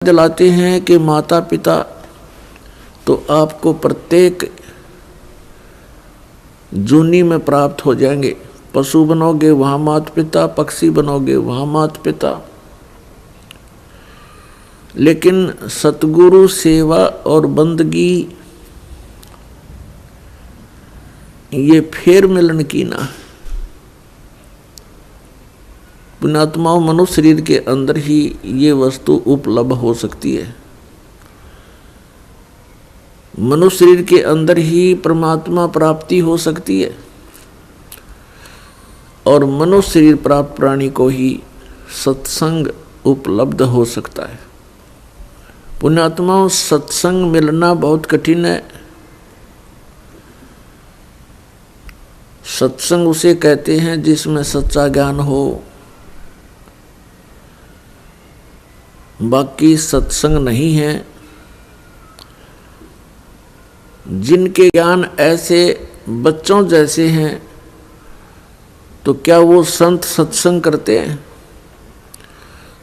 दिलाते हैं कि माता पिता तो आपको प्रत्येक जूनी में प्राप्त हो जाएंगे। पशु बनोगे वहाँ माता पिता, पक्षी बनोगे वहाँ माता पिता, लेकिन सतगुरु सेवा और बंदगी ये फेर मिलन की ना। पुण्यात्माओं, मनुष्य शरीर के अंदर ही ये वस्तु उपलब्ध हो सकती है। मनुष्य शरीर के अंदर ही परमात्मा प्राप्ति हो सकती है और मनुष्य शरीर प्राप्त प्राणी को ही सत्संग उपलब्ध हो सकता है। पुण्यात्माओं, सत्संग मिलना बहुत कठिन है। सत्संग उसे कहते हैं जिसमें सच्चा ज्ञान हो। बाकी सत्संग नहीं है। जिनके ज्ञान ऐसे बच्चों जैसे हैं तो क्या वो संत सत्संग करते हैं?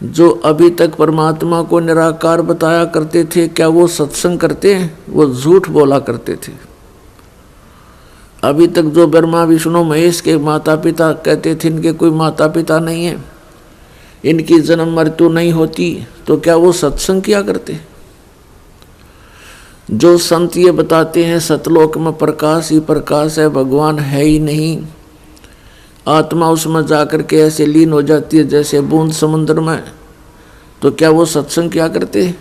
जो अभी तक परमात्मा को निराकार बताया करते थे, क्या वो सत्संग करते हैं? वो झूठ बोला करते थे। अभी तक जो ब्रह्मा विष्णु महेश के माता पिता कहते थे इनके कोई माता पिता नहीं है, इनकी जन्म मृत्यु नहीं होती, तो क्या वो सत्संग किया करते? जो संत ये बताते हैं सतलोक में प्रकाश ही प्रकाश है, भगवान है ही नहीं, आत्मा उसमें जाकर के ऐसे लीन हो जाती है जैसे बूंद समुद्र में, तो क्या वो सत्संग किया करते?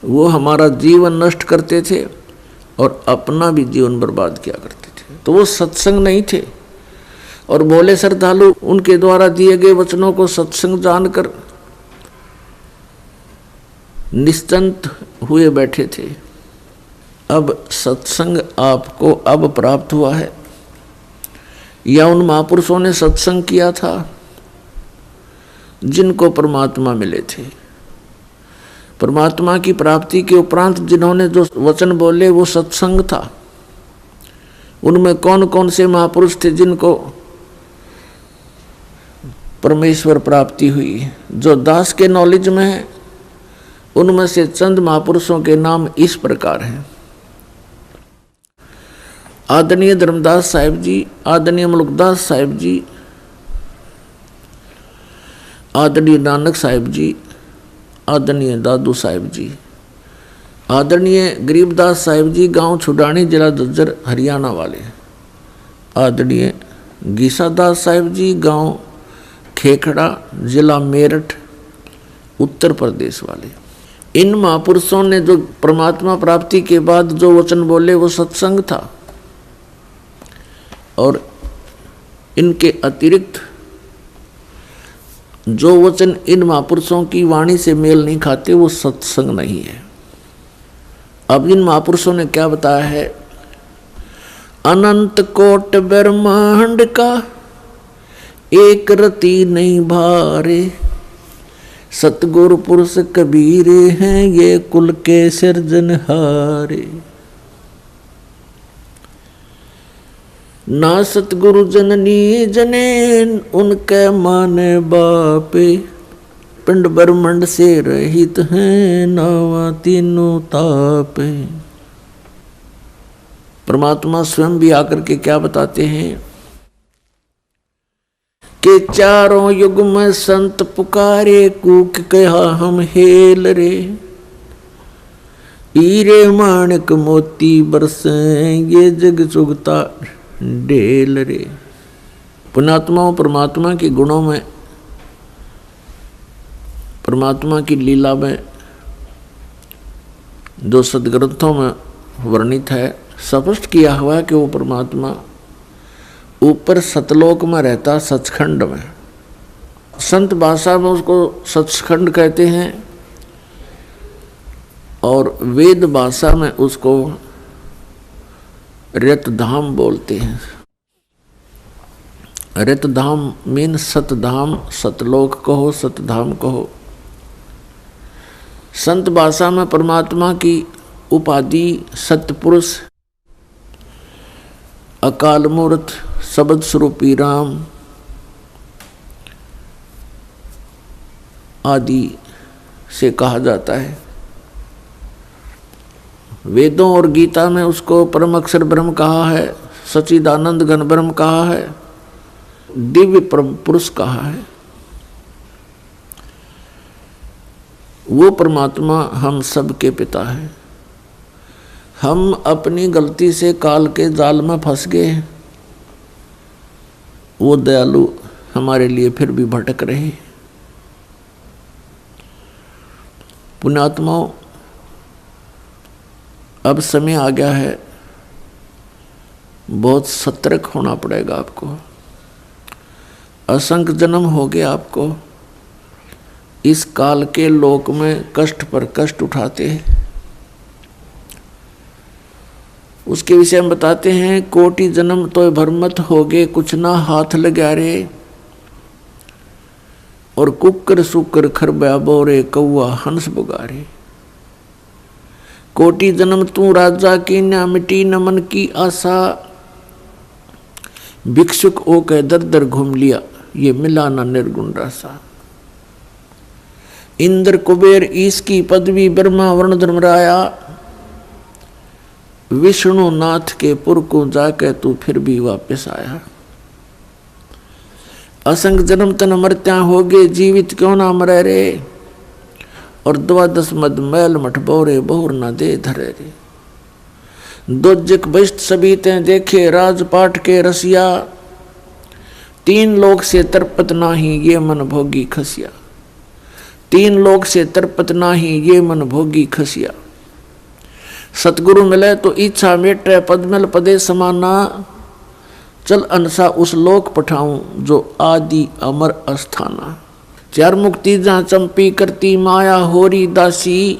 वो हमारा जीवन नष्ट करते थे और अपना भी जीवन बर्बाद किया करते थे, तो वो सत्संग नहीं थे। और भोले श्रद्धालु उनके द्वारा दिए गए वचनों को सत्संग जानकर निश्चिंत हुए बैठे थे। अब सत्संग आपको अब प्राप्त हुआ है या उन महापुरुषों ने सत्संग किया था जिनको परमात्मा मिले थे? परमात्मा की प्राप्ति के उपरांत जिन्होंने जो वचन बोले वो सत्संग था। उनमें कौन कौन से महापुरुष थे जिनको परमेश्वर प्राप्ति हुई? जो दास के नॉलेज में है उनमें से चंद महापुरुषों के नाम इस प्रकार हैं। आदरणीय धर्मदास साहिब जी, आदरणीय मुलुकदास साहिब जी, आदरणीय नानक साहिब जी, आदरणीय दादू साहिब जी, आदरणीय गरीबदास साहिब जी, गांव छुडानी, जिला झज्जर, हरियाणा वाले, आदरणीय गीसादास साहिब जी, गांव खेखड़ा, जिला मेरठ, उत्तर प्रदेश वाले। इन महापुरुषों ने जो परमात्मा प्राप्ति के बाद जो वचन बोले वो सत्संग था, और इनके अतिरिक्त जो वचन इन महापुरुषों की वाणी से मेल नहीं खाते वो सत्संग नहीं है। अब इन महापुरुषों ने क्या बताया है? अनंत कोट ब्रह्मांड का एक रति नहीं भारे, सतगुरु पुरुष कबीर हैं ये कुल के सिरजनहारे। ना सतगुरु जननी जने उनके माने बापे, पिंड ब्रह्मंड से रहित हैं नावा तीनों तापे। परमात्मा स्वयं भी आकर के क्या बताते हैं कि चारों युग में संत पुकारे, कूक कहा हम हेल रे, हीरे माणिक मोती बरसे ये जग चुगता डेल रे। पुण्यात्माओं, परमात्मा के गुणों में, परमात्मा की लीला में जो सदग्रंथों में वर्णित है, स्पष्ट किया हुआ है कि वो परमात्मा ऊपर सतलोक में रहता, सचखंड में। संत भाषा में उसको सचखंड कहते हैं और वेद भाषा में उसको रतधाम बोलते हैं। रतधाम मीन सतधाम, सतलोक कहो, सतधाम कहो। संत भाषा में परमात्मा की उपाधि सतपुरुष, अकाल मूर्त, शब्द स्वरूपी राम, आदि से कहा जाता है। वेदों और गीता में उसको परम अक्षर ब्रह्म कहा है, सच्चिदानंद घन ब्रह्म कहा है, दिव्य परम पुरुष कहा है। वो परमात्मा हम सब के पिता है। हम अपनी गलती से काल के जाल में फंस गए हैं। वो दयालु हमारे लिए फिर भी भटक रहे। पुण्यात्माओं, अब समय आ गया है, बहुत सतर्क होना पड़ेगा आपको। असंख्य जन्म हो गए आपको इस काल के लोक में कष्ट पर कष्ट उठाते हैं। उसके विषय में बताते हैं, कोटि जन्म तो भरमत हो गए, कुछ ना हाथ लगा रे। और कुकर सुकर खरबा बोरे, कौआ हंस बुगारे। कोटि जन्म तू राजा की, न मिटी न मन की आशा। भिक्षुक ओ के दर दर घूम लिया, ये मिला ना निर्गुण रासा। इंद्र कुबेर ईश की पदवी, ब्रह्मा वर्ण धर्मराया। विष्णु नाथ के पुर को जाके तू फिर भी वापस आया। असंग जन्म तन मरत्या हो गए, जीवित क्यों ना मरे रे। और 12 मद मैल मठ बोरे, बहुर ना दे धरे रे। दोजक बष्ट सभी ते देखे, राजपाट के रसिया। 3 लोक से तरपत नाही, ये मन भोगी खसिया। 3 लोक से तरपत नाही, ये मन भोगी खसिया। सतगुरु मिले तो इच्छा मेटे, पद्मल पदे समाना। चल अनसा उस लोक पठाऊं, जो आदि अमर अस्थाना। 4 मुक्ति जहाँ चंपी करती, माया होरी दासी।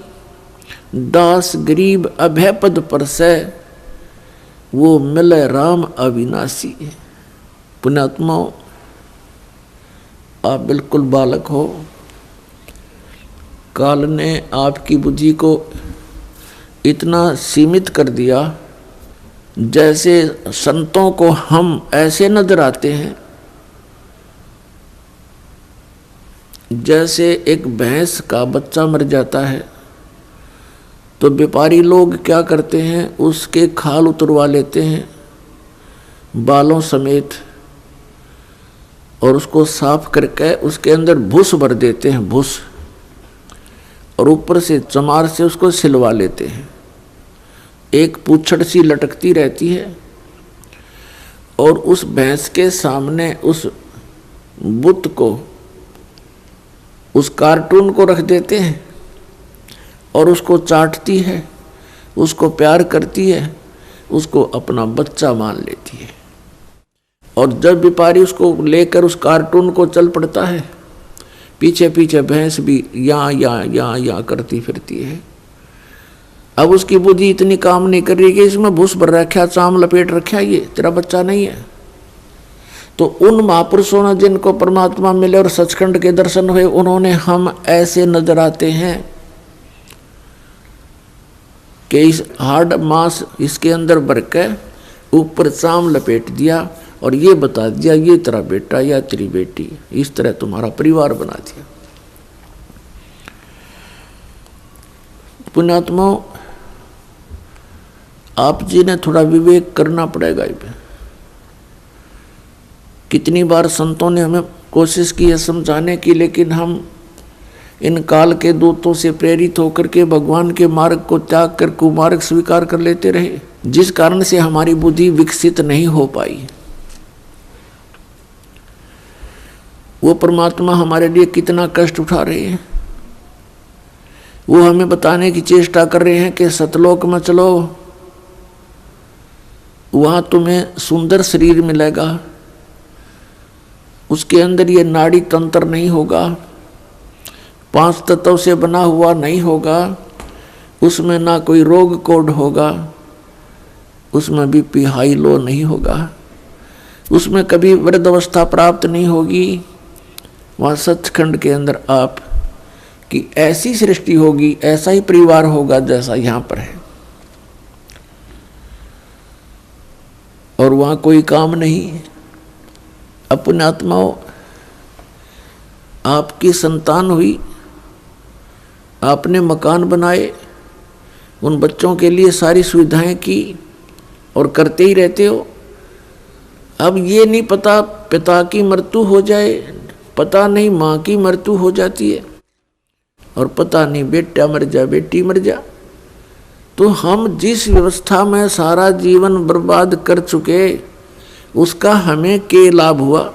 दास गरीब अभय पद पर से, वो मिले राम अविनाशी। पुण्यात्माओं, आप बिल्कुल बालक हो। काल ने आपकी बुद्धि को इतना सीमित कर दिया, जैसे संतों को हम ऐसे नजर आते हैं जैसे एक भैंस का बच्चा मर जाता है तो व्यापारी लोग क्या करते हैं, उसके खाल उतरवा लेते हैं बालों समेत, और उसको साफ करके उसके अंदर भूस भर देते हैं, भूस, और ऊपर से चमार से उसको सिलवा लेते हैं। एक पूंछड़ सी लटकती रहती है, और उस भैंस के सामने उस बुत को, उस कार्टून को रख देते हैं, और उसको चाटती है, उसको प्यार करती है, उसको अपना बच्चा मान लेती है। और जब व्यापारी उसको लेकर उस कार्टून को चल पड़ता है, पीछे पीछे भैंस भी यहाँ करती फिरती है। अब उसकी बुद्धि इतनी काम नहीं कर रही कि इसमें भूस भर रखा, चाम लपेट रखा, ये तेरा बच्चा नहीं है। तो उन महापुरुषों ने जिनको परमात्मा मिले और सचखंड के दर्शन हुए, उन्होंने हम ऐसे नजर आते हैं कि इस हार्ड मांस इसके अंदर भर के ऊपर चाम लपेट दिया और ये बता दिया, ये तेरा बेटा या तेरी बेटी, इस तरह तुम्हारा परिवार बना दिया। पुण्यात्माओं, आप जी ने थोड़ा विवेक करना पड़ेगा। कितनी बार संतों ने हमें कोशिश की है समझाने की, लेकिन हम इन काल के दूतों से प्रेरित होकर के भगवान के मार्ग को त्याग कर कुमार्ग स्वीकार कर लेते रहे, जिस कारण से हमारी बुद्धि विकसित नहीं हो पाई। वो परमात्मा हमारे लिए कितना कष्ट उठा रहे हैं। वो हमें बताने की चेष्टा कर रहे हैं कि सतलोक में चलो, वहां तुम्हें सुंदर शरीर मिलेगा, उसके अंदर ये नाड़ी तंत्र नहीं होगा, 5 तत्व से बना हुआ नहीं होगा, उसमें ना कोई रोग कोड होगा, उसमें बीपी हाई लो नहीं होगा, उसमें कभी वृद्ध अवस्था प्राप्त नहीं होगी। वहाँ सचखंड के अंदर आप की ऐसी सृष्टि होगी, ऐसा ही परिवार होगा जैसा यहाँ पर है, और वहाँ कोई काम नहीं। अपने आत्माओं, आपकी संतान हुई, आपने मकान बनाए, उन बच्चों के लिए सारी सुविधाएं की और करते ही रहते हो। अब ये नहीं पता पिता की मृत्यु हो जाए, पता नहीं माँ की मृत्यु हो जाती है, और पता नहीं बेटा मर जा बेटी मर जा। तो हम जिस व्यवस्था में सारा जीवन बर्बाद कर चुके, उसका हमें क्या लाभ हुआ?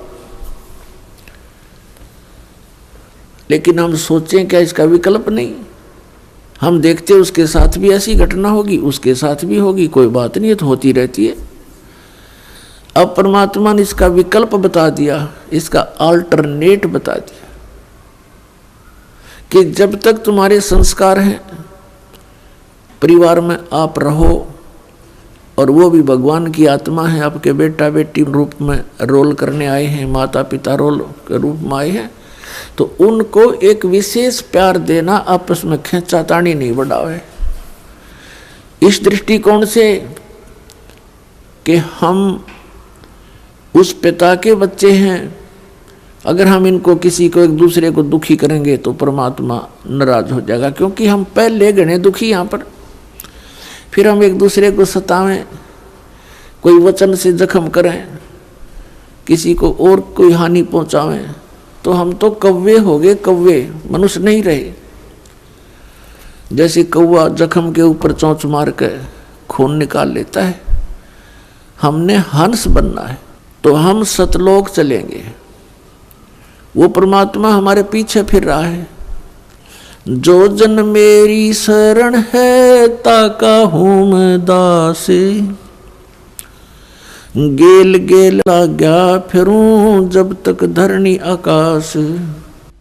लेकिन हम सोचें क्या इसका विकल्प नहीं? हम देखते उसके साथ भी ऐसी घटना होगी, उसके साथ भी होगी, कोई बात नहीं, तो होती रहती है। अब परमात्मा ने इसका विकल्प बता दिया, इसका अल्टरनेट बता दिया कि जब तक तुम्हारे संस्कार हैं, परिवार में आप रहो, और वो भी भगवान की आत्मा है, आपके बेटा बेटी रूप में रोल करने आए हैं, माता पिता रोल के रूप में आए हैं, तो उनको एक विशेष प्यार देना, आपस में खींचातानी नहीं बढ़ावे। इस दृष्टिकोण से कि हम उस पिता के बच्चे हैं, अगर हम इनको किसी को एक दूसरे को दुखी करेंगे तो परमात्मा नाराज हो जाएगा, क्योंकि हम पहले गणे दुखी यहाँ पर। फिर हम एक दूसरे को सतावें, कोई वचन से जख्म करें, किसी को और कोई हानि पहुंचावें, तो हम तो कौवे हो गए, कौवे, मनुष्य नहीं रहे। जैसे कौवा जख्म के ऊपर चोंच मार के खून निकाल लेता है, हमने हंस बनना है, तो हम सतलोक चलेंगे। वो परमात्मा हमारे पीछे फिर रहा है। जो जन मेरी शरण है, ताका हूं मैं दासे, गेल गेल लाग्या फिरूं जब तक धरनी आकाश।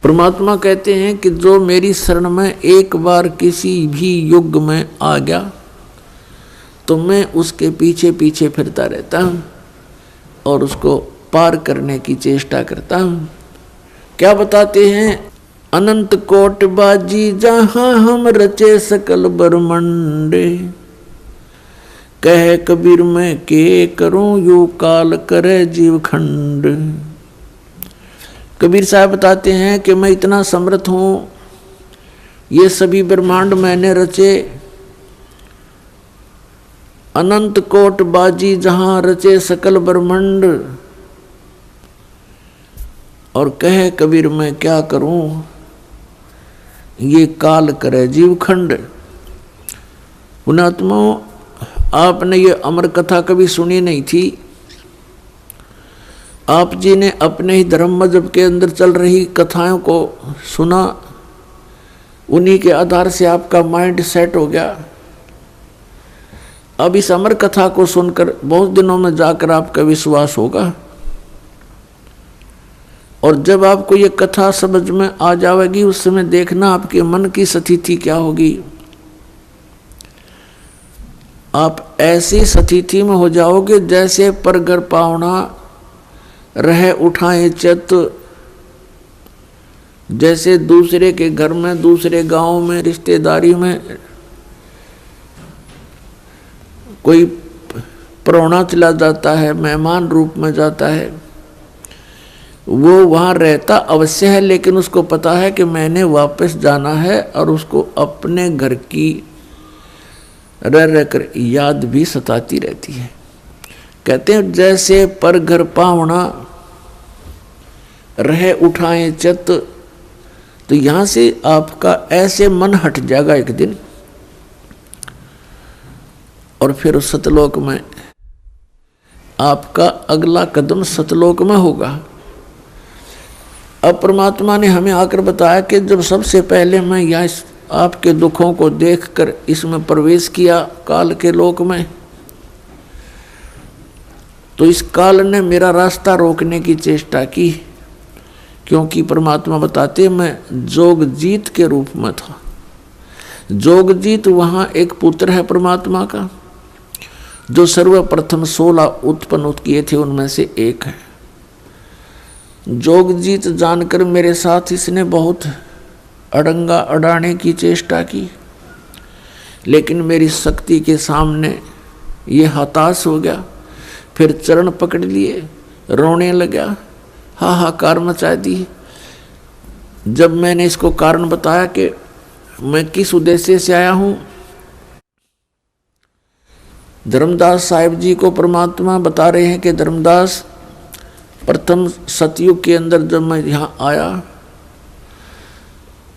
परमात्मा कहते हैं कि जो मेरी शरण में एक बार किसी भी युग में आ गया, तो मैं उसके पीछे पीछे फिरता रहता हूँ और उसको पार करने की चेष्टा करता हूँ। क्या बताते हैं? अनंत कोट बाजी जहाँ हम रचे सकल ब्रह्मंडे, कह कबीर मैं के करूं यू काल करे जीव खंड। कबीर साहब बताते हैं कि मैं इतना समर्थ हूँ, ये सभी ब्रह्मांड मैंने रचे, अनंत कोट बाजी जहाँ रचे सकल ब्रह्मांड, और कहे कबीर मैं क्या करूं ये काल करे जीव खंड। पुणात्माओं, आपने ये अमर कथा कभी सुनी नहीं थी। आप जी ने अपने ही धर्म मजहब के अंदर चल रही कथाओं को सुना, उन्हीं के आधार से आपका माइंड सेट हो गया। अब इस अमर कथा को सुनकर बहुत दिनों में जाकर आपका विश्वास होगा, और जब आपको ये कथा समझ में आ जाएगी, उस समय देखना आपके मन की स्थिति क्या होगी। आप ऐसी स्थिति में हो जाओगे जैसे परगर पावना रह उठाए चित, जैसे दूसरे के घर में, दूसरे गांव में, रिश्तेदारी में कोई परौना चला जाता है, मेहमान रूप में जाता है, वो वहाँ रहता अवश्य है, लेकिन उसको पता है कि मैंने वापस जाना है, और उसको अपने घर की रह कर याद भी सताती रहती है। कहते हैं जैसे पर घर पावना रह उठाए चित, तो यहाँ से आपका ऐसे मन हट जाएगा एक दिन, और फिर सतलोक में आपका अगला कदम सतलोक में होगा। अब परमात्मा ने हमें आकर बताया कि जब सबसे पहले मैं यहाँ आपके दुखों को देखकर इसमें प्रवेश किया काल के लोक में, तो इस काल ने मेरा रास्ता रोकने की चेष्टा की, क्योंकि परमात्मा बताते मैं जोगजीत के रूप में था। जोगजीत वहाँ एक पुत्र है परमात्मा का, जो सर्वप्रथम 16 उत्पन्न किए थे उनमें से एक है। जोगजीत जानकर मेरे साथ इसने बहुत अड़ंगा अड़ाने की चेष्टा की, लेकिन मेरी शक्ति के सामने ये हताश हो गया। फिर चरण पकड़ लिए, रोने लगा, हाहाकार मचा दी। जब मैंने इसको कारण बताया कि मैं किस उद्देश्य से आया हूँ। धर्मदास साहिब जी को परमात्मा बता रहे हैं कि धर्मदास, प्रथम सतयुग के अंदर जब मैं यहाँ आया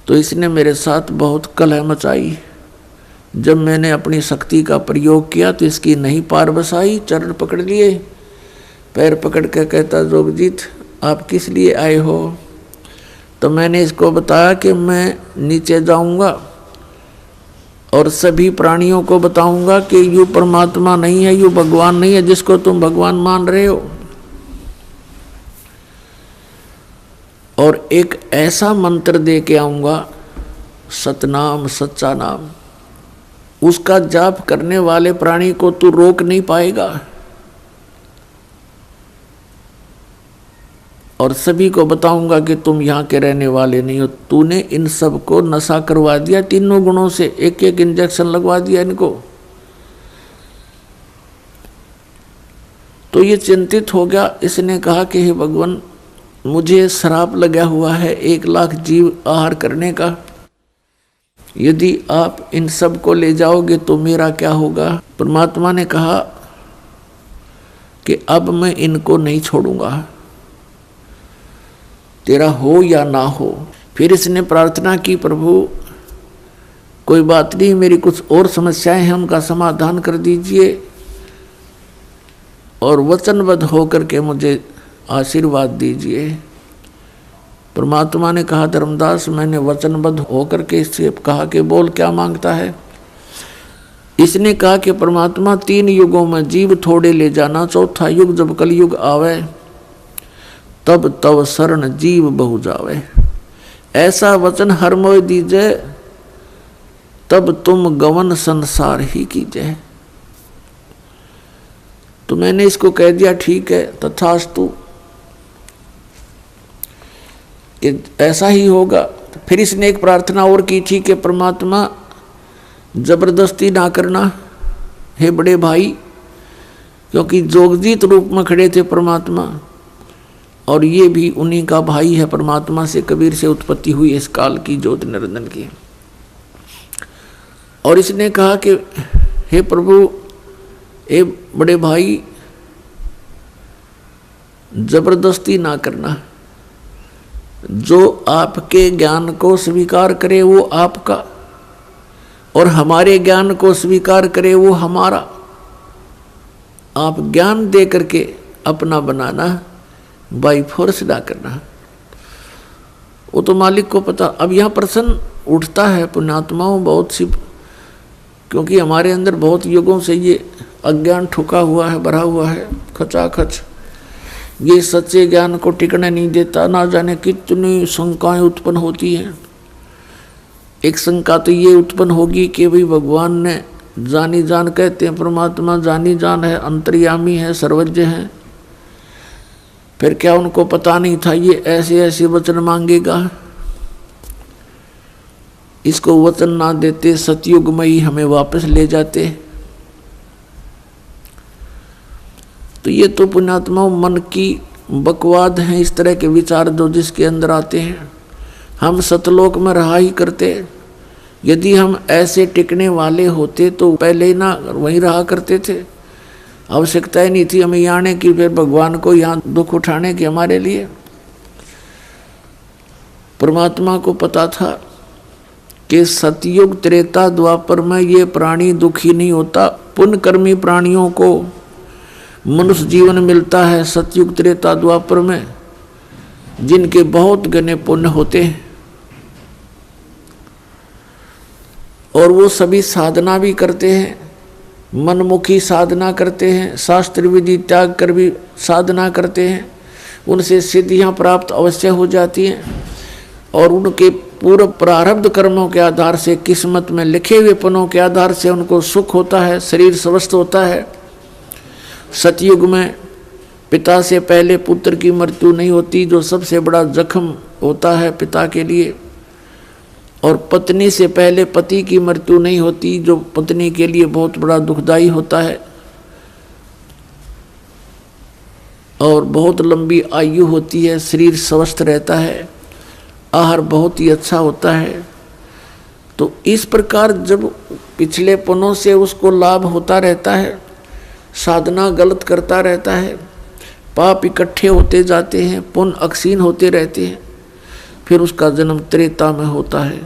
तो इसने मेरे साथ बहुत कलह मचाई। जब मैंने अपनी शक्ति का प्रयोग किया तो इसकी नहीं पार बसाई। चरण पकड़ लिए, पैर पकड़ के कहता, जोगजीत आप किस लिए आए हो। तो मैंने इसको बताया कि मैं नीचे जाऊंगा और सभी प्राणियों को बताऊंगा कि यू परमात्मा नहीं है, यू भगवान नहीं है जिसको तुम भगवान मान रहे हो। और एक ऐसा मंत्र दे के आऊंगा, सतनाम, सच्चा नाम, उसका जाप करने वाले प्राणी को तू रोक नहीं पाएगा। और सभी को बताऊंगा कि तुम यहाँ के रहने वाले नहीं हो, तूने इन सब को नशा करवा दिया, तीनों गुणों से एक एक इंजेक्शन लगवा दिया इनको। तो ये चिंतित हो गया। इसने कहा कि हे भगवान, मुझे श्राप लगा हुआ है 1 लाख जीव आहार करने का। यदि आप इन सब को ले जाओगे तो मेरा क्या होगा। परमात्मा ने कहा कि अब मैं इनको नहीं छोड़ूंगा, तेरा हो या ना हो। फिर इसने प्रार्थना की, प्रभु कोई बात नहीं, मेरी कुछ और समस्याएं हैं, उनका समाधान कर दीजिए और वचनबद्ध होकर के मुझे आशीर्वाद दीजिए। परमात्मा ने कहा, धर्मदास मैंने वचनबद्ध होकर के इससे कहा कि बोल क्या मांगता है। इसने कहा कि परमात्मा 3 युगों में जीव थोड़े ले जाना, चौथा युग जब कलयुग आवे तब तव शरण जीव बहु जावे। ऐसा वचन हर मोय दीजे, तब तुम गवन संसार ही कीजिए। तो मैंने इसको कह दिया ठीक है, तथास्तु, ऐसा ही होगा। फिर इसने एक प्रार्थना और की थी कि परमात्मा जबरदस्ती ना करना हे बड़े भाई, क्योंकि जोगजीत रूप में खड़े थे परमात्मा और ये भी उन्हीं का भाई है। परमात्मा से कबीर से उत्पत्ति हुई इस काल की ज्योति निरंजन की। और इसने कहा कि हे प्रभु, ए बड़े भाई, जबरदस्ती ना करना, जो आपके ज्ञान को स्वीकार करे वो आपका और हमारे ज्ञान को स्वीकार करे वो हमारा। आप ज्ञान दे करके अपना बनाना, बाई फोर्स ना करना, वो तो मालिक को पता। अब यहाँ प्रश्न उठता है पुण्यात्माओं बहुत सी, क्योंकि हमारे अंदर बहुत युगों से ये अज्ञान ठुका हुआ है, भरा हुआ है खचाखच। ये सच्चे ज्ञान को टिकने नहीं देता। ना जाने कितनी शंकाएं उत्पन्न होती हैं। एक शंका तो ये उत्पन्न होगी कि भाई भगवान ने जानी जान, कहते हैं परमात्मा जानी जान है, अंतर्यामी है, सर्वज्ञ है, फिर क्या उनको पता नहीं था ये ऐसे ऐसे वचन मांगेगा। इसको वचन ना देते सतयुग में ही हमें वापस ले जाते। तो ये तो पुण्यात्मा मन की बकवाद हैं, इस तरह के विचार जो जिसके अंदर आते हैं। हम सतलोक में रहा ही करते। यदि हम ऐसे टिकने वाले होते तो पहले ही ना वहीं रहा करते थे। आवश्यकता ही नहीं थी हमें यहाँ आने की, फिर भगवान को यहाँ दुख उठाने की हमारे लिए। परमात्मा को पता था कि सतयुग त्रेता द्वापर में ये प्राणी दुखी नहीं होता। पुण्यकर्मी प्राणियों को मनुष्य जीवन मिलता है सतयुग त्रेता द्वापर में, जिनके बहुत घने पुण्य होते हैं और वो सभी साधना भी करते हैं, मनमुखी साधना करते हैं, शास्त्र विधि त्याग कर भी साधना करते हैं। उनसे सिद्धियां प्राप्त अवश्य हो जाती हैं और उनके पूर्व प्रारब्ध कर्मों के आधार से, किस्मत में लिखे हुए पनों के आधार से उनको सुख होता है, शरीर स्वस्थ होता है। सतयुग में पिता से पहले पुत्र की मृत्यु नहीं होती, जो सबसे बड़ा जख्म होता है पिता के लिए। और पत्नी से पहले पति की मृत्यु नहीं होती, जो पत्नी के लिए बहुत बड़ा दुखदाई होता है। और बहुत लंबी आयु होती है, शरीर स्वस्थ रहता है, आहार बहुत ही अच्छा होता है। तो इस प्रकार जब पिछले पुनों से उसको लाभ होता रहता है, साधना गलत करता रहता है, पाप इकट्ठे होते जाते हैं, पुण्य अक्षीण होते रहते हैं, फिर उसका जन्म त्रेता में होता है।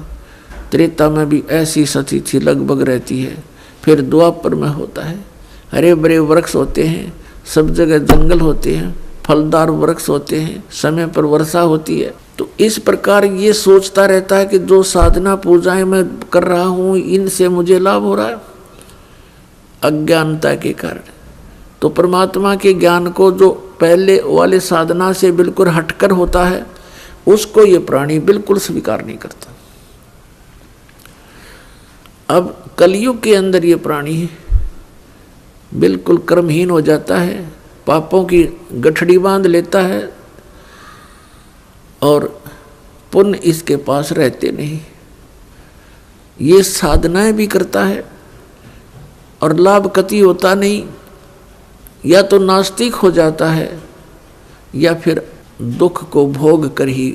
त्रेता में भी ऐसी सती थी लगभग रहती है। फिर द्वापर में होता है, हरे भरे वृक्ष होते हैं, सब जगह जंगल होते हैं, फलदार वृक्ष होते हैं, समय पर वर्षा होती है। तो इस प्रकार ये सोचता रहता है कि जो साधना पूजाएं मैं कर रहा हूँ इनसे मुझे लाभ हो रहा है, अज्ञानता के कारण। तो परमात्मा के ज्ञान को जो पहले वाले साधना से बिल्कुल हटकर होता है उसको ये प्राणी बिल्कुल स्वीकार नहीं करता। अब कलयुग के अंदर ये प्राणी बिल्कुल कर्महीन हो जाता है, पापों की गठड़ी बांध लेता है और पुण्य इसके पास रहते नहीं। ये साधनाएं भी करता है और लाभ कति होता नहीं, या तो नास्तिक हो जाता है या फिर दुख को भोग कर ही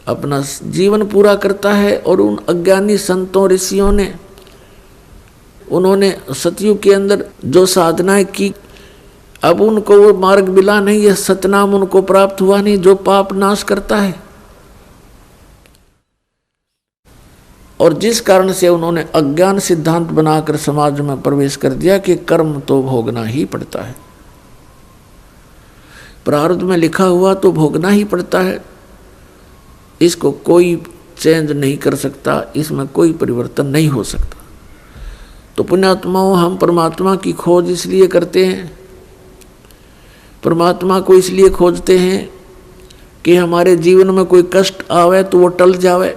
अपना जीवन पूरा करता है। और उन अज्ञानी संतों ऋषियों ने, उन्होंने सतयुग के अंदर जो साधनाएं की, अब उनको वो मार्ग मिला नहीं, यह सतनाम उनको प्राप्त हुआ नहीं जो पाप नाश करता है। और जिस कारण से उन्होंने अज्ञान सिद्धांत बनाकर समाज में प्रवेश कर दिया कि कर्म तो भोगना ही पड़ता है, प्रारब्ध में लिखा हुआ तो भोगना ही पड़ता है, इसको कोई चेंज नहीं कर सकता, इसमें कोई परिवर्तन नहीं हो सकता। तो पुण्यात्माओं, हम परमात्मा की खोज इसलिए करते हैं, परमात्मा को इसलिए खोजते हैं कि हमारे जीवन में कोई कष्ट आवे तो वो टल जावे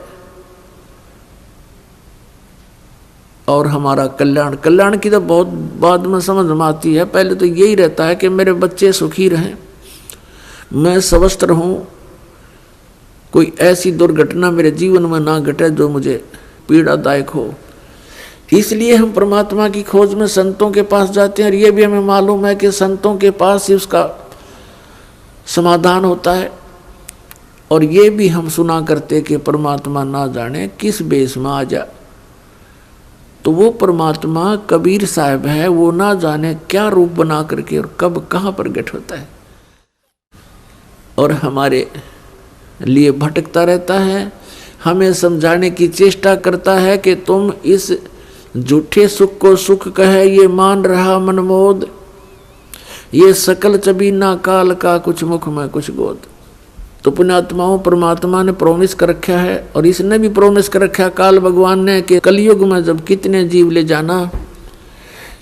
और हमारा कल्याण। कल्याण की तो बहुत बाद में समझ में आती है, पहले तो यही रहता है कि मेरे बच्चे सुखी रहें, मैं स्वस्थ रहूं, कोई ऐसी दुर्घटना मेरे जीवन में ना घटे जो मुझे पीड़ादायक हो। इसलिए हम परमात्मा की खोज में संतों के पास जाते हैं और ये भी हमें मालूम है कि संतों के पास ही उसका समाधान होता है। और ये भी हम सुना करते कि परमात्मा ना जाने किस बेस में आ जा, तो वो परमात्मा कबीर साहब है, वो ना जाने क्या रूप बना करके और कब कहाँ प्रकट होता है और हमारे लिए भटकता रहता है, हमें समझाने की चेष्टा करता है कि तुम इस झूठे सुख को सुख कहे ये मान रहा मनमोद, ये सकल चबीना काल का कुछ मुख में कुछ गोद। तो पुण्यात्माओं, परमात्मा ने प्रोमिस कर रखा है और इसने भी प्रोमिस कर रखा है काल भगवान ने कि कलयुग में जब कितने जीव ले जाना,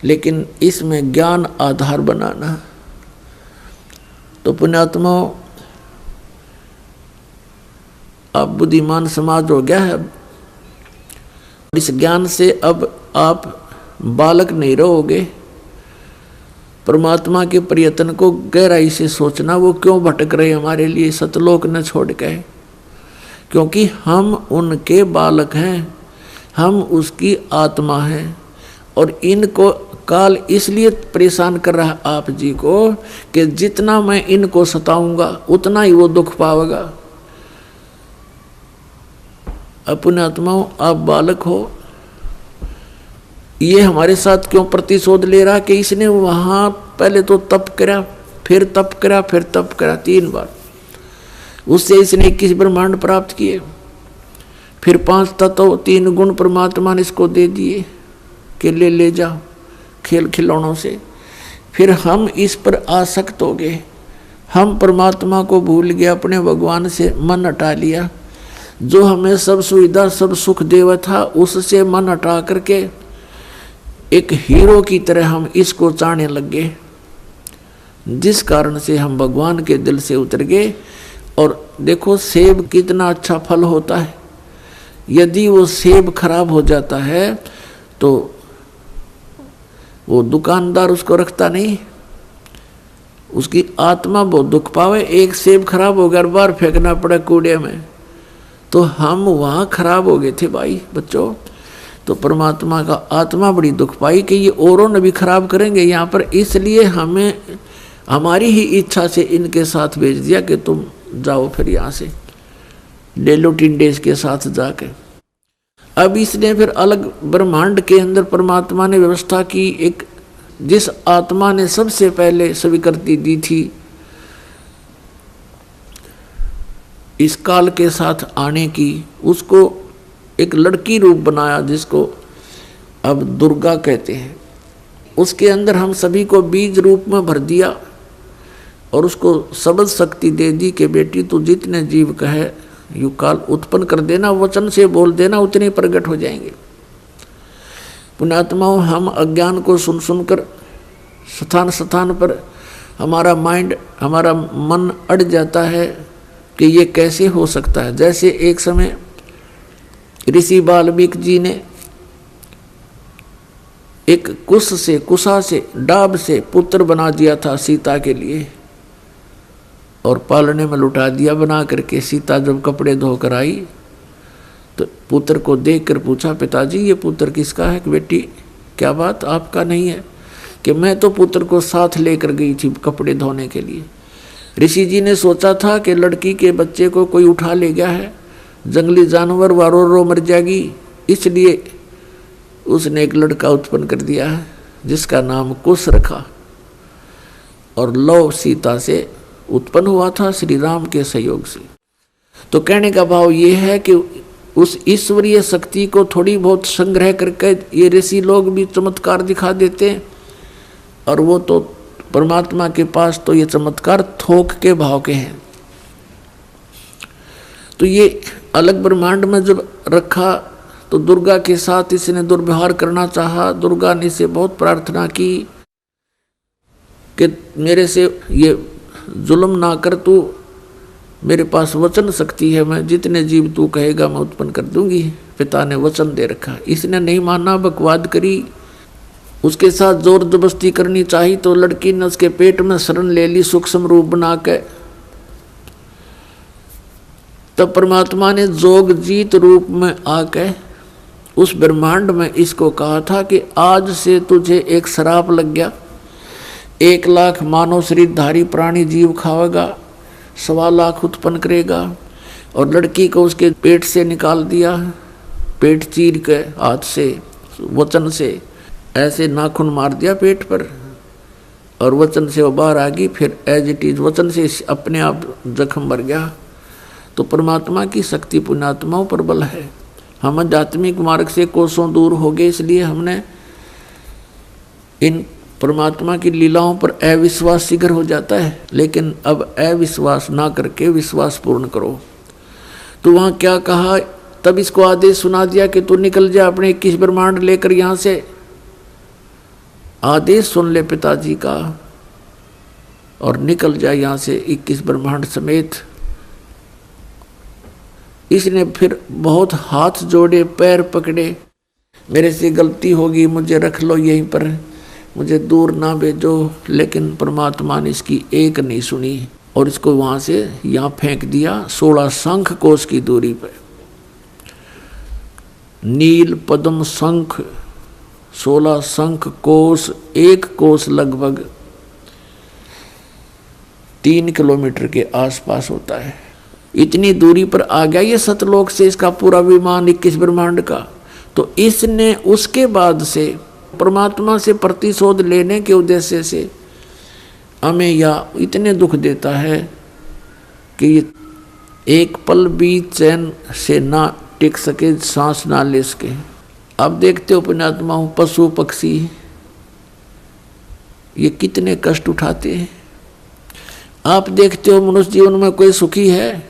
लेकिन इसमें ज्ञान आधार बनाना। तो पुण्यात्माओं, अब बुद्धिमान समाज हो गया है, अब इस ज्ञान से अब आप बालक नहीं रहोगे। परमात्मा के प्रयत्न को गहराई से सोचना, वो क्यों भटक रहे हमारे लिए सतलोक न छोड़ के, क्योंकि हम उनके बालक हैं, हम उसकी आत्मा हैं। और इनको काल इसलिए परेशान कर रहा आप जी को कि जितना मैं इनको सताऊंगा उतना ही वो दुख पावेगा। अपने आत्माओं, आप बालक हो, ये हमारे साथ क्यों प्रतिशोध ले रहा कि इसने वहाँ पहले तो तप करा, फिर तप करा, फिर तप करा 3 बार, उससे इसने 21 ब्रह्मांड प्राप्त किए, फिर 5 तत्व 3 गुण परमात्मा ने इसको दे दिए कि ले जाओ खेल खिलौनों से। फिर हम इस पर आसक्त हो गए, हम परमात्मा को भूल गए, अपने भगवान से मन हटा लिया, जो हमें सब सुविधा सब सुख देवा था उससे मन हटा करके एक हीरो की तरह हम इसको चाहने लग गए, जिस कारण से हम भगवान के दिल से उतर गए। और देखो सेब कितना अच्छा फल होता है, यदि वो सेब खराब हो जाता है तो वो दुकानदार उसको रखता नहीं, उसकी आत्मा बहुत दुख पावे। एक सेब खराब हो गया, बार फेंकना पड़ा कूड़े में, तो हम वहाँ खराब हो गए थे भाई बच्चों। तो परमात्मा का आत्मा बड़ी दुख पाई कि ये औरों ने भी खराब करेंगे यहाँ पर, इसलिए हमें हमारी ही इच्छा से इनके साथ भेज दिया कि तुम जाओ फिर यहाँ से डेलो टिंडेज के साथ जाके। अब इसने फिर अलग ब्रह्मांड के अंदर परमात्मा ने व्यवस्था की, एक जिस आत्मा ने सबसे पहले स्वीकृति दी थी इस काल के साथ आने की, उसको एक लड़की रूप बनाया जिसको अब दुर्गा कहते हैं। उसके अंदर हम सभी को बीज रूप में भर दिया और उसको शब्द शक्ति दे दी कि बेटी तू जितने जीव कहे यू काल उत्पन्न कर देना, वचन से बोल देना, उतने प्रकट हो जाएंगे। पुण्यात्माओं, हम अज्ञान को सुन सुनकर स्थान स्थान पर हमारा माइंड, हमारा मन अड़ जाता है कि ये कैसे हो सकता है। जैसे एक समय ऋषि वाल्मीकि जी ने एक कुशा से डाब से पुत्र बना दिया था सीता के लिए और पालने में लुटा दिया बना करके। सीता जब कपड़े धोकर आई तो पुत्र को देखकर पूछा, पिताजी ये पुत्र किसका है? कि बेटी क्या बात, आपका नहीं है? कि मैं तो पुत्र को साथ लेकर गई थी कपड़े धोने के लिए। ऋषि जी ने सोचा था कि लड़की के बच्चे को कोई उठा ले गया है, जंगली जानवर वारो रो मर जाएगी, इसलिए उसने एक लड़का उत्पन्न कर दिया है जिसका नाम कुश रखा और लव सीता से उत्पन्न हुआ था श्री राम के सहयोग से। तो कहने का भाव ये है कि उस ईश्वरीय शक्ति को थोड़ी बहुत संग्रह करके ये ऋषि लोग भी चमत्कार दिखा देते हैं, और वो तो परमात्मा के पास तो ये चमत्कार थोक के भाव के हैं। तो ये अलग ब्रह्मांड में जब रखा तो दुर्गा के साथ इसने दुर्व्यवहार करना चाहा। दुर्गा ने इसे बहुत प्रार्थना की कि मेरे से ये जुल्म ना कर, तू मेरे पास वचन शक्ति है, मैं जितने जीव तू कहेगा मैं उत्पन्न कर दूंगी। पिता ने वचन दे रखा, इसने नहीं माना, बकवाद करी, उसके साथ जोर जबरदस्ती करनी चाहिए तो लड़की ने उसके पेट में शरण ले ली सूक्ष्म रूप बना के। तब परमात्मा ने जोग जीत रूप में आके उस ब्रह्मांड में इसको कहा था कि आज से तुझे एक श्राप लग गया, 1 लाख मानव शरीरधारी प्राणी जीव खावेगा, 1.25 लाख उत्पन्न करेगा। और लड़की को उसके पेट से निकाल दिया, पेट चीर के हाथ से वचन से ऐसे नाखून मार दिया पेट पर और वचन से वो बाहर आ गई। फिर एज इट इज वचन से अपने आप जख्म भर गया। तो परमात्मा की शक्ति पुण्यात्माओं पर बल है। हम आध्यात्मिक मार्ग से कोसों दूर हो गए, इसलिए हमने इन परमात्मा की लीलाओं पर अविश्वास शीघ्र हो जाता है। लेकिन अब अविश्वास ना करके विश्वास पूर्ण करो। तो वहाँ क्या कहा, तब इसको आदेश सुना दिया कि तू निकल जा अपने 21 ब्रह्मांड लेकर यहाँ से। आदेश सुन ले पिताजी का और निकल जा यहाँ से 21 ब्रह्मांड समेत। इसने फिर बहुत हाथ जोड़े, पैर पकड़े, मेरे से गलती होगी, मुझे रख लो यहीं पर, मुझे दूर ना भेजो। लेकिन परमात्मा ने इसकी एक नहीं सुनी और इसको वहाँ से यहाँ फेंक दिया 16 शंख कोश की दूरी पर। नील पद्म शंख 16 शंख कोश, 1 कोश लगभग 3 किलोमीटर के आसपास होता है। इतनी दूरी पर आ गया ये सतलोक से इसका पूरा विमान 21 ब्रह्मांड का। तो इसने उसके बाद से परमात्मा से प्रतिशोध लेने के उद्देश्य से हमें या इतने दुख देता है कि एक पल भी चैन से ना टिक सके, सांस ना ले सके। अब देखते हो पुण्यात्माओं, पशु पक्षी ये कितने कष्ट उठाते हैं। आप देखते हो मनुष्य जीवन में कोई सुखी है?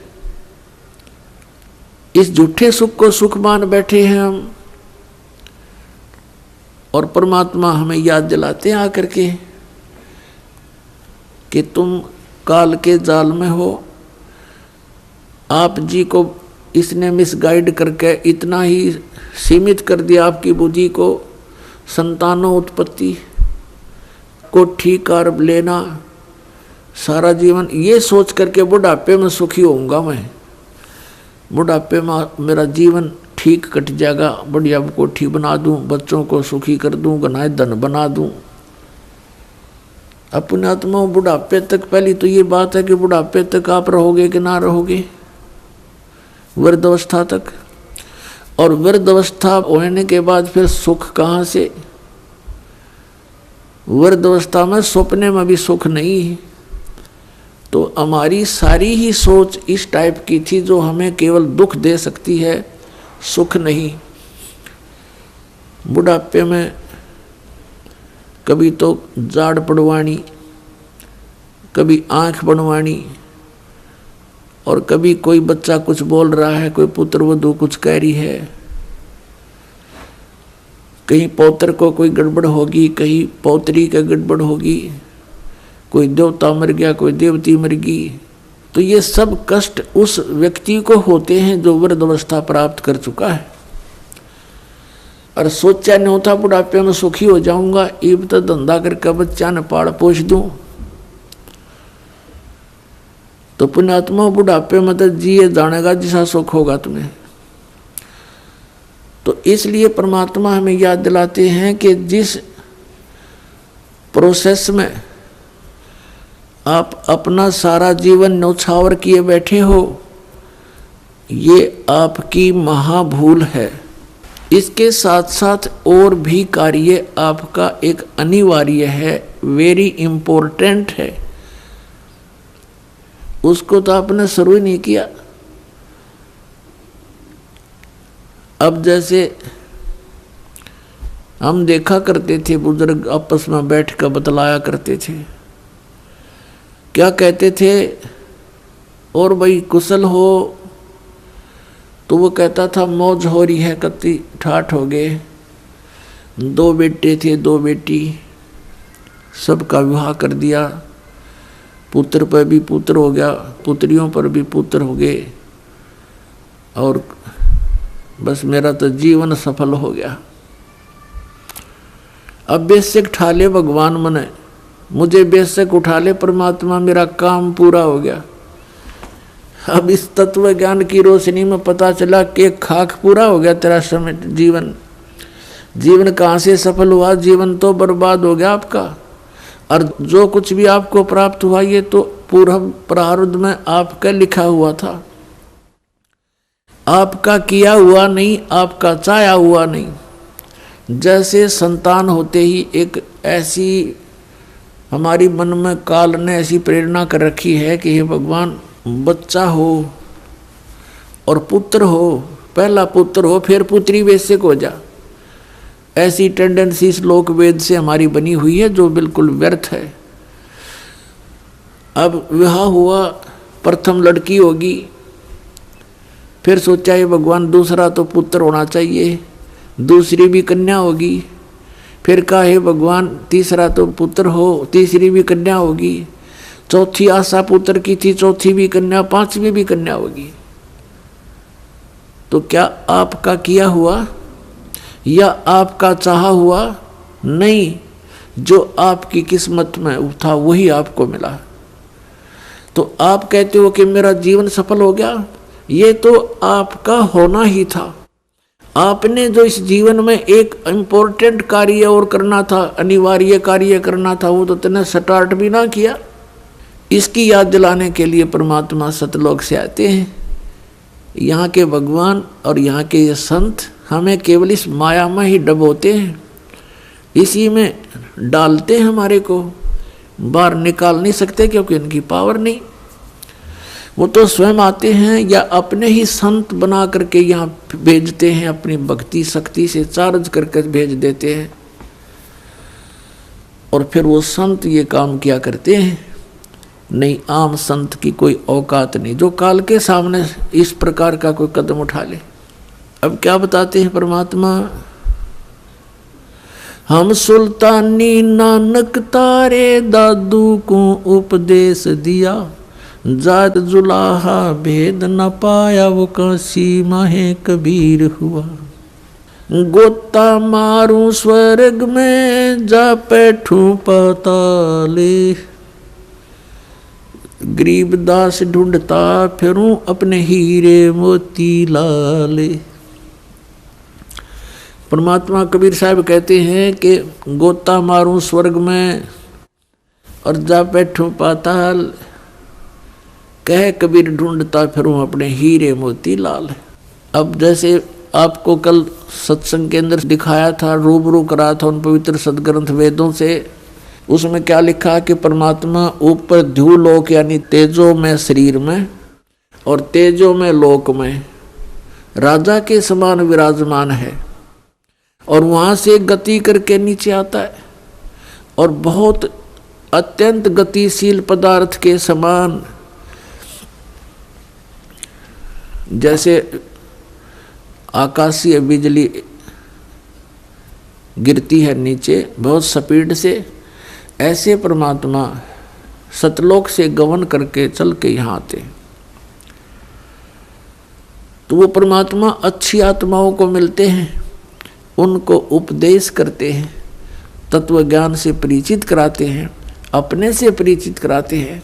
इस झूठे सुख को सुख मान बैठे हैं हम, और परमात्मा हमें याद दिलाते हैं आकर के कि तुम काल के जाल में हो। आप जी को इसने मिसगाइड करके इतना ही सीमित कर दिया आपकी बुद्धि को, संतानों उत्पत्ति, कोठी कार लेना, सारा जीवन ये सोच करके बुढ़ापे में सुखी होऊंगा मैं, बुढ़ापे में मेरा जीवन ठीक कट जाएगा, बढ़िया कोठी बना दूं, बच्चों को सुखी कर दूं, गनाए धन बना दूं। अपने आत्मा बुढ़ापे तक, पहली तो ये बात है कि बुढ़ापे तक आप रहोगे कि ना रहोगे, वृद्धावस्था तक। और वृद्ध अवस्था होने के बाद फिर सुख कहाँ से? वृद्ध अवस्था में सपने में भी सुख नहीं है। तो हमारी सारी ही सोच इस टाइप की थी जो हमें केवल दुख दे सकती है, सुख नहीं। बुढ़ापे में कभी तो जाड़ पड़वानी, कभी आंख बनवानी, और कभी कोई बच्चा कुछ बोल रहा है, कोई पुत्र वधू कुछ कह रही है, कहीं पौत्र को कोई गड़बड़ होगी, कहीं पौत्री का गड़बड़ होगी, कोई देवता मर गया, कोई देवती मर गई। तो ये सब कष्ट उस व्यक्ति को होते हैं जो वृद्ध अवस्था प्राप्त कर चुका है। और सोचा नहीं होता बुढ़ापे में सुखी हो जाऊंगा, इब तो धंधा करके बच्चा ने पाल पोष दूं। तो पुण्यात्मा बुढ़ापे में तो जिए जानेगा जिसा सुख होगा तुम्हें। तो इसलिए परमात्मा हमें याद दिलाते हैं कि जिस प्रोसेस में आप अपना सारा जीवन न्यौछावर किए बैठे हो, ये आपकी महाभूल है। इसके साथ साथ और भी कार्य आपका एक अनिवार्य है, वेरी इम्पोर्टेंट है, उसको तो आपने शुरू ही नहीं किया। अब जैसे हम देखा करते थे, बुजुर्ग आपस में बैठ कर बतलाया करते थे, क्या कहते थे, और भाई कुशल हो? तो वो कहता था मौज हो रही है, कत्ती ठाठ हो गए, 2 बेटे थे 2 बेटी, सबका विवाह कर दिया, पुत्र पर भी पुत्र हो गया, पुत्रियों पर भी पुत्र हो गए, और बस मेरा तो जीवन सफल हो गया। अब बेशक उठा ले भगवान मने, मुझे बेशक उठा ले परमात्मा, मेरा काम पूरा हो गया। अब इस तत्व ज्ञान की रोशनी में पता चला कि खाक पूरा हो गया तेरा समय, जीवन कहाँ से सफल हुआ? जीवन तो बर्बाद हो गया आपका। और जो कुछ भी आपको प्राप्त हुआ ये तो पूर्व प्रारब्ध में आपका लिखा हुआ था, आपका किया हुआ नहीं, आपका चाहा हुआ नहीं। जैसे संतान होते ही एक ऐसी हमारी मन में काल ने ऐसी प्रेरणा कर रखी है कि हे भगवान बच्चा हो और पुत्र हो, पहला पुत्र हो फिर पुत्री बेशक हो जा, ऐसी टेंडेंसी श्लोक वेद से हमारी बनी हुई है जो बिल्कुल व्यर्थ है। अब विवाह हुआ, प्रथम लड़की होगी, फिर सोचा ये भगवान दूसरा तो पुत्र होना चाहिए, दूसरी भी कन्या होगी, फिर कहा हे भगवान तीसरा तो पुत्र हो, तीसरी भी कन्या होगी, चौथी आशा पुत्र की थी, चौथी भी कन्या, पांचवी भी कन्या होगी। तो क्या आपका किया हुआ या आपका चाहा हुआ? नहीं, जो आपकी किस्मत में था वही आपको मिला। तो आप कहते हो कि मेरा जीवन सफल हो गया, ये तो आपका होना ही था। आपने जो इस जीवन में एक इम्पोर्टेंट कार्य और करना था, अनिवार्य कार्य करना था, वो तो तुमने स्टार्ट भी ना किया। इसकी याद दिलाने के लिए परमात्मा सतलोक से आते हैं। यहाँ के भगवान और यहाँ के ये संत हमें केवल इस माया में ही डबोते हैं, इसी में डालते हैं, हमारे को बाहर निकाल नहीं सकते क्योंकि इनकी पावर नहीं। वो तो स्वयं आते हैं या अपने ही संत बना करके यहाँ भेजते हैं, अपनी भक्ति शक्ति से चार्ज करके भेज देते हैं, और फिर वो संत ये काम किया करते हैं। नहीं, आम संत की कोई औकात नहीं जो काल के सामने इस प्रकार का कोई कदम उठा ले। अब क्या बताते हैं परमात्मा, हम सुल्तानी नानक तारे दादू को उपदेश दिया, जात जुलाहा भेद न पाया वो काशी माहे कबीर हुआ, गोता मारू स्वर्ग में जा बैठूं पाताले, गरीबदास ढूंढता फिरूं अपने हीरे मोती लाले। परमात्मा कबीर साहब कहते हैं कि गोता मारूं स्वर्ग में और जा बैठूं पाताल, कह कबीर ढूंढता फिरूं अपने हीरे मोती लाल। अब जैसे आपको कल सत्संग के अंदर दिखाया था, रूबरू करा था उन पवित्र सदग्रंथ वेदों से। उसमें क्या लिखा कि परमात्मा ऊपर ध्युलोक यानी तेजो में शरीर में और तेजो में लोक में राजा के समान विराजमान है, और वहां से गति करके नीचे आता है और बहुत अत्यंत गतिशील पदार्थ के समान, जैसे आकाशीय बिजली गिरती है नीचे बहुत स्पीड से, ऐसे परमात्मा सतलोक से गमन करके चल के यहाँ आते। तो वो परमात्मा अच्छी आत्माओं को मिलते हैं, उनको उपदेश करते हैं, तत्व ज्ञान से परिचित कराते हैं, अपने से परिचित कराते हैं।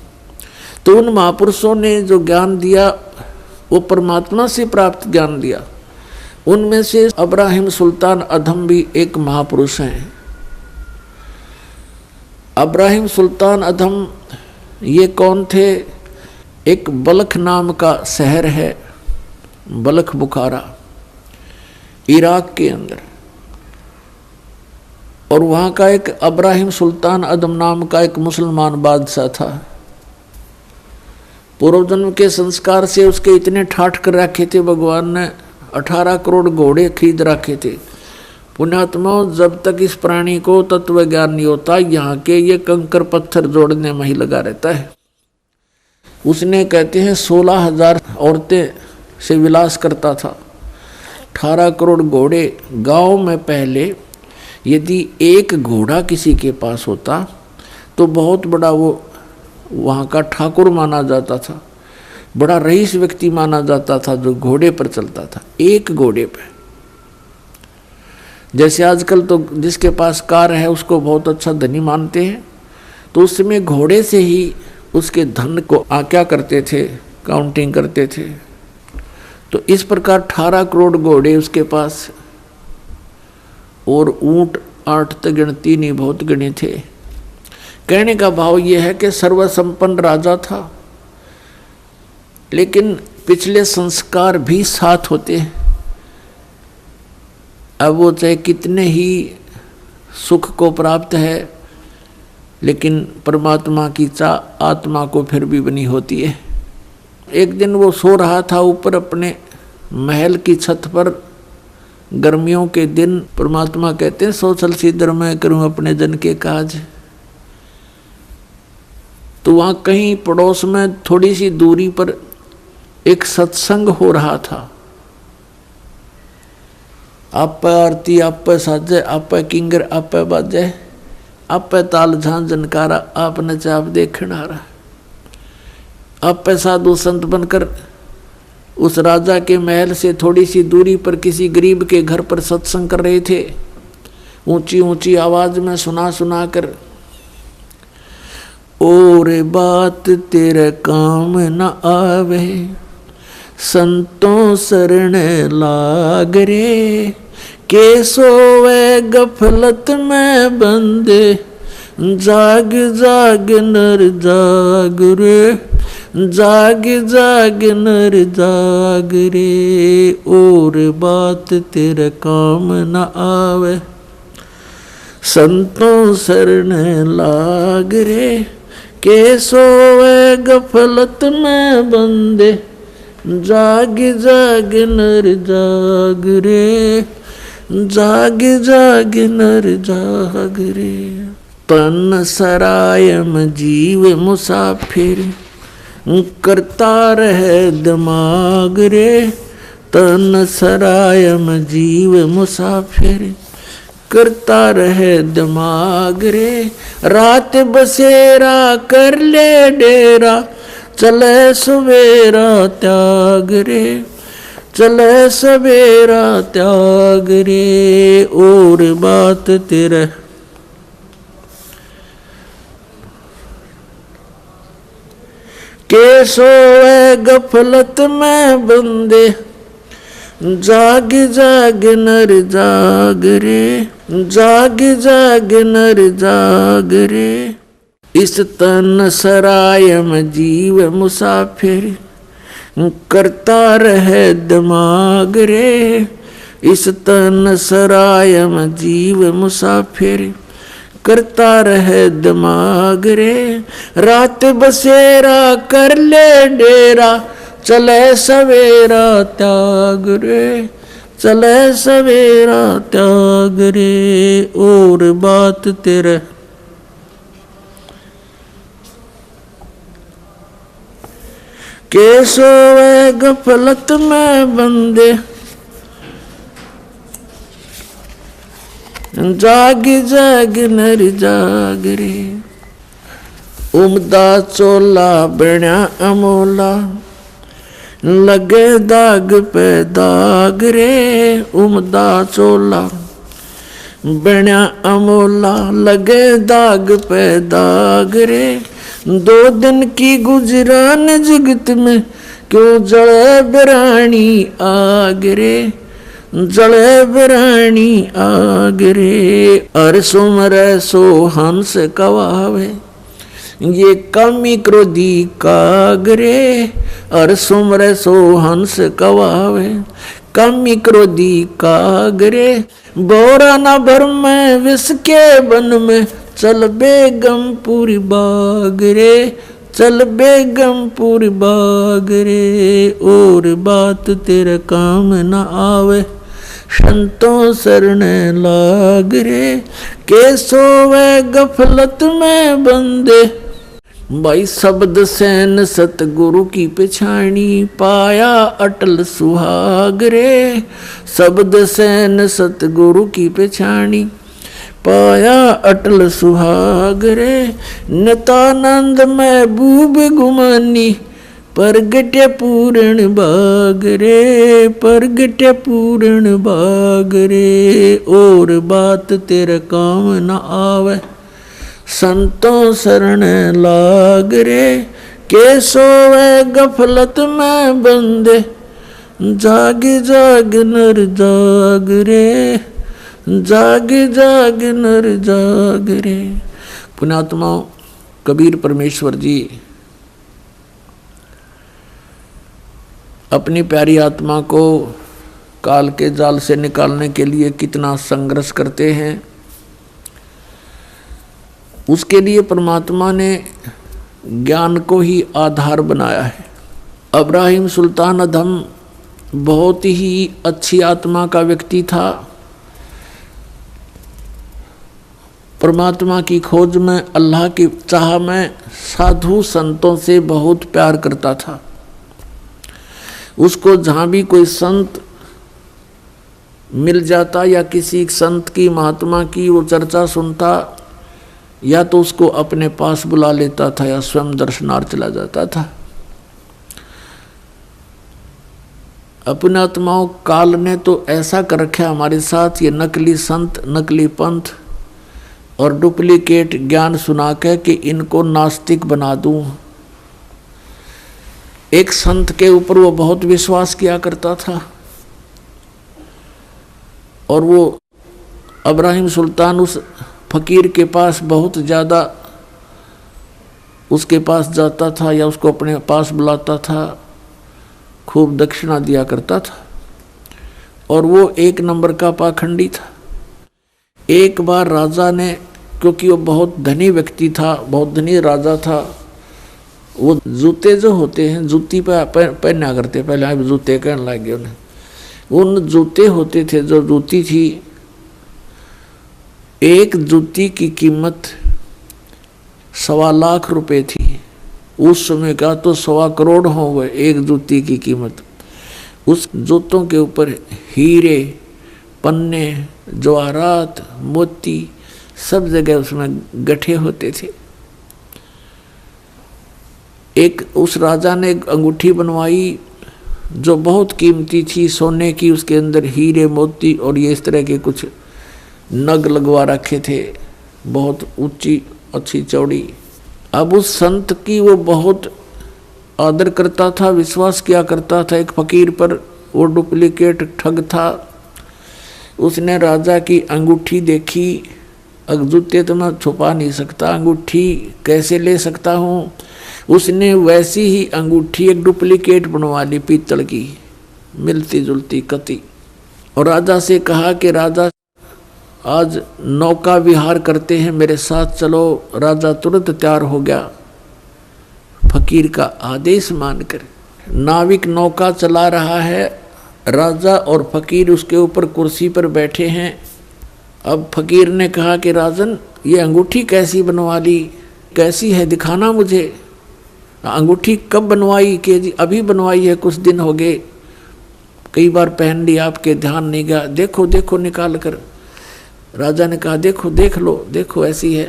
तो उन महापुरुषों ने जो ज्ञान दिया वो परमात्मा से प्राप्त ज्ञान दिया। उनमें से अब्राहिम सुल्तान अधम भी एक महापुरुष हैं। अब्राहिम सुल्तान अधम ये कौन थे? एक बल्ख नाम का शहर है, बल्ख बुखारा, इराक के अंदर, और वहाँ का एक अब्राहिम सुल्तान अदम नाम का एक मुसलमान बादशाह था। पूर्व जन्म के संस्कार से उसके इतने ठाठ कर रखे थे, भगवान ने 18 करोड़ घोड़े खरीद रखे थे। पुण्यात्माओं, जब तक इस प्राणी को तत्व ज्ञान नहीं होता, यहाँ के ये कंकर पत्थर जोड़ने में ही लगा रहता है। उसने कहते हैं 16,000 औरतें से विलास करता था, 18 करोड़ घोड़े। गांव में पहले यदि एक घोड़ा किसी के पास होता तो बहुत बड़ा वो वहाँ का ठाकुर माना जाता था, बड़ा रईस व्यक्ति माना जाता था जो घोड़े पर चलता था, एक घोड़े पे। जैसे आजकल तो जिसके पास कार है उसको बहुत अच्छा धनी मानते हैं, तो उस समय घोड़े से ही उसके धन को क्या करते थे, काउंटिंग करते थे। तो इस प्रकार 18 करोड़ घोड़े उसके पास, और ऊंट 8 तक गिनती नहीं, बहुत गिने थे। कहने का भाव यह है कि सर्वसंपन्न राजा था, लेकिन पिछले संस्कार भी साथ होते हैं। अब वो चाहे कितने ही सुख को प्राप्त है, लेकिन परमात्मा की चाह आत्मा को फिर भी बनी होती है। एक दिन वो सो रहा था ऊपर अपने महल की छत पर, गर्मियों के दिन। परमात्मा कहते हैं सोचल सिद्धर मैं करूं अपने जन के काज। तो वहां कहीं पड़ोस में थोड़ी सी दूरी पर एक सत्संग हो रहा था। आप आरती, आप साजे, आप किंगर, आप बाजे, आप ताल झां जनकारा, आप नचाप देखण आ रहा। आप साधु संत बनकर उस राजा के महल से थोड़ी सी दूरी पर किसी गरीब के घर पर सत्संग कर रहे थे, ऊंची ऊंची आवाज में सुना सुना कर। और बात तेरे काम न आवे, संतों शरण लाग रे, के सोवे गफलत में बंदे, जाग जाग नर जाग रे, जाग जाग नर जाग रे। और बात तेरे काम न आवे, संतों शरण लाग रे, के सोवे गफलत में बंदे, जाग जाग नर जाग रे, जाग जाग नर जाग रे। तन सरायम जीव मुसाफिर, करता रहे दिमाग रे। तन सरायम जीव मुसाफिर, करता रहे दिमाग रे। रात बसेरा कर ले डेरा, चले सवेरा त्याग रे, चले सवेरा त्याग रे। और बात तेरे के सोए गफलत में बंदे, जाग जाग नर जाग रे, जाग जाग नर जाग रे। इस तन सरायम जीव मुसाफिर, करता रहे दिमाग रे। इस तन सराय में जीव मुसाफिर करता रहे दिमाग रे। रात बसेरा कर ले डेरा चले सवेरा त्याग रे, चले सवेरा त्याग रे। और बात तेरे के सोए गफलत में बंदे जाग जाग नर जाग रे। उमदा चोला बण्या अमोला लगे दाग पे दाग रे। उमदा चोला बण्या अमोला लगे दाग पे दाग रे। 2 दिन की गुजरान जगत में क्यों जले बिरानी आग रे, जले बिरानी आग रे। अर सुमरे सो हंस कवावे ये कमी क्रोधी कागरे। अर सुमरे सो हंस कवावे कमी क्रोधी कागरे। बोरा न भर में विष के बन में चल बेगमपुरी बाग रे, चल बेगमपुरी बाग रे। और बात तेरे काम न आवे संतों शरण लाग रे। के सोवे गफलत में बंदे भाई शब्द सैन सतगुरु की पिछाणी पाया अटल सुहाग रे। शब्द सैन सतगुरु की पिछाणी पाया अटल सुहाग रे। नितानंद महबूब गुमानी परगट्य पूर्ण बाग रे, परगट्य पूर्ण बाग रे। और बात तेरे काम न आवे संतों शरण लाग रे। के सोवे गफलत में बंदे जाग जाग नर जाग रे, जाग जाग नर जाग रे। पुण्यात्मा कबीर परमेश्वर जी अपनी प्यारी आत्मा को काल के जाल से निकालने के लिए कितना संघर्ष करते हैं। उसके लिए परमात्मा ने ज्ञान को ही आधार बनाया है। इब्राहिम सुल्तान अधम बहुत ही अच्छी आत्मा का व्यक्ति था। परमात्मा की खोज में, अल्लाह की चाह में साधु संतों से बहुत प्यार करता था। उसको जहाँ भी कोई संत मिल जाता या किसी संत की महात्मा की वो चर्चा सुनता, या तो उसको अपने पास बुला लेता था या स्वयं दर्शनार्थ चला जाता था। अपने आत्माओं काल ने तो ऐसा कर रखा हमारे साथ, ये नकली संत, नकली पंथ और डुप्लीकेट ज्ञान सुना के कि इनको नास्तिक बना दूं। एक संत के ऊपर वो बहुत विश्वास किया करता था और वो इब्राहिम सुल्तान उस फकीर के पास बहुत ज़्यादा उसके पास जाता था या उसको अपने पास बुलाता था, खूब दक्षिणा दिया करता था। और वो 1 नंबर का पाखंडी था। एक बार राजा ने, क्योंकि वो बहुत धनी व्यक्ति था, बहुत धनी राजा था, वो जूते जो होते हैं जूती पे पहना करते, पहले आप जूते कहने लग गए उन्हें। उन जूते होते थे, जो जूती थी, एक जूती की कीमत 1.25 लाख रुपए थी। उस समय का तो 1.25 करोड़ हो गए एक जूती की कीमत। उस जूतों के ऊपर हीरे, पन्ने, जवाहरात, मोती सब जगह उसमें गठे होते थे। एक उस राजा ने एक अंगूठी बनवाई जो बहुत कीमती थी, सोने की, उसके अंदर हीरे, मोती और ये इस तरह के कुछ नग लगवा रखे थे, बहुत ऊंची, अच्छी, चौड़ी। अब उस संत की वो बहुत आदर करता था, विश्वास किया करता था एक फकीर पर। वो डुप्लीकेट ठग था। उसने राजा की अंगूठी देखी। जूते तो मैं छुपा नहीं सकता, अंगूठी कैसे ले सकता हूँ। उसने वैसी ही अंगूठी एक डुप्लीकेट बनवा ली, पीतल की, मिलती जुलती कती। और राजा से कहा कि राजा आज नौका विहार करते हैं, मेरे साथ चलो। राजा तुरंत तैयार हो गया फकीर का आदेश मानकर। नाविक नौका चला रहा है, राजा और फकीर उसके ऊपर कुर्सी पर बैठे हैं। अब फकीर ने कहा कि राजन, ये अंगूठी कैसी बनवा ली, कैसी है, दिखाना मुझे। अंगूठी कब बनवाई? कि जी अभी बनवाई है, कुछ दिन हो गए, कई बार पहन ली, आपके ध्यान नहीं गया, देखो देखो निकाल कर। राजा ने कहा देखो देख लो, देखो ऐसी है।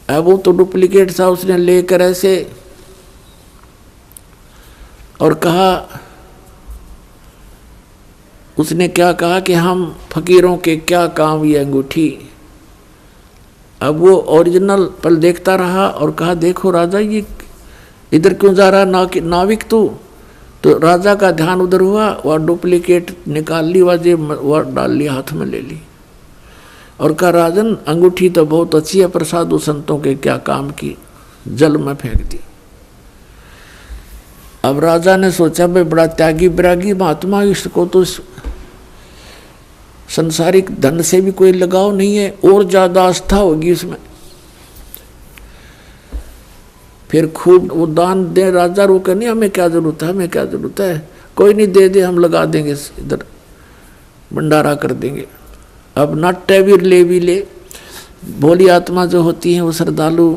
अब वो तो डुप्लीकेट था, उसने लेकर ऐसे और कहा, उसने क्या कहा कि हम फकीरों के क्या काम ये अंगूठी। अब वो ओरिजिनल पल देखता रहा और कहा देखो राजा, ये इधर क्यों जा रहा नाविक तू? तो राजा का ध्यान उधर हुआ, वह डुप्लीकेट निकाल ली, वह डाल ली, हाथ में ले ली और कहा राजन, अंगूठी तो बहुत अच्छी है पर साधु संतों के क्या काम की, जल में फेंक दी। अब राजा ने सोचा भाई बड़ा त्यागी विरागी महात्मा, इसको तो संसारिक धन से भी कोई लगाव नहीं है, और ज्यादा आस्था होगी इसमें। फिर खूब वो दान दे। राजा रोके नहीं, हमें क्या जरूरत है, हमें क्या जरूरत है, कोई नहीं, दे दे, हम लगा देंगे, इधर भंडारा कर देंगे। अब नाट्य भी ले भोली आत्मा जो होती है वो श्रद्धालु,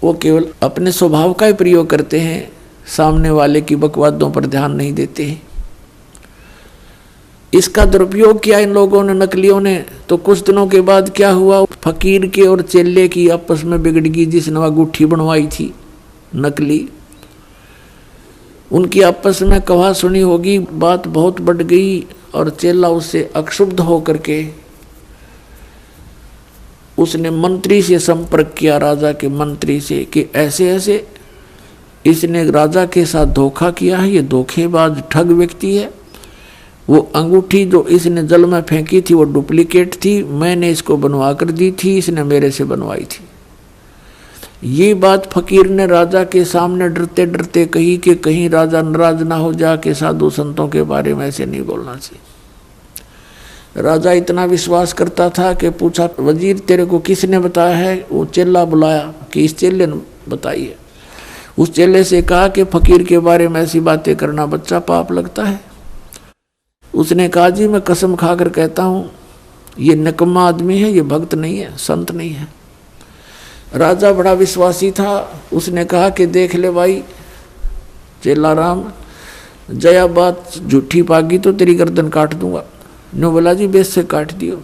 वो केवल अपने स्वभाव का ही प्रयोग करते हैं, सामने वाले की बकवादों पर ध्यान नहीं देते हैं। इसका दुरुपयोग किया इन लोगों ने, नकलियों ने। तो कुछ दिनों के बाद क्या हुआ, फकीर के और चेले की आपस में बिगड़ गई, जिसने वह अंगूठी बनवाई थी नकली। उनकी आपस में कहा सुनी होगी, बात बहुत बढ़ गई और चेला उससे अक्षुब्ध होकर के उसने मंत्री से संपर्क किया, राजा के मंत्री से, कि ऐसे ऐसे इसने राजा के साथ धोखा किया है, ये धोखेबाज ठग व्यक्ति है। वो अंगूठी जो इसने जल में फेंकी थी वो डुप्लीकेट थी, मैंने इसको बनवा कर दी थी, इसने मेरे से बनवाई थी। ये बात फकीर ने राजा के सामने डरते डरते कही कि कहीं राजा नाराज ना हो जा के साधु संतों के बारे में ऐसे नहीं बोलना चाहिए। राजा इतना विश्वास करता था कि पूछा, वजीर तेरे को किसने बताया है? वो चेला बुलाया कि इस चेले ने बताई है। उस चेले से कहा कि फकीर के बारे में ऐसी बातें करना बच्चा पाप लगता है। उसने कहा जी मैं कसम खाकर कहता हूँ ये निकम्मा आदमी है, ये भक्त नहीं है, संत नहीं है। राजा बड़ा विश्वासी था, उसने कहा कि देख ले भाई चेला राम, जया बात झूठी पागी तो तेरी गर्दन काट दूंगा। नो बोला जी बेस से काट दियो।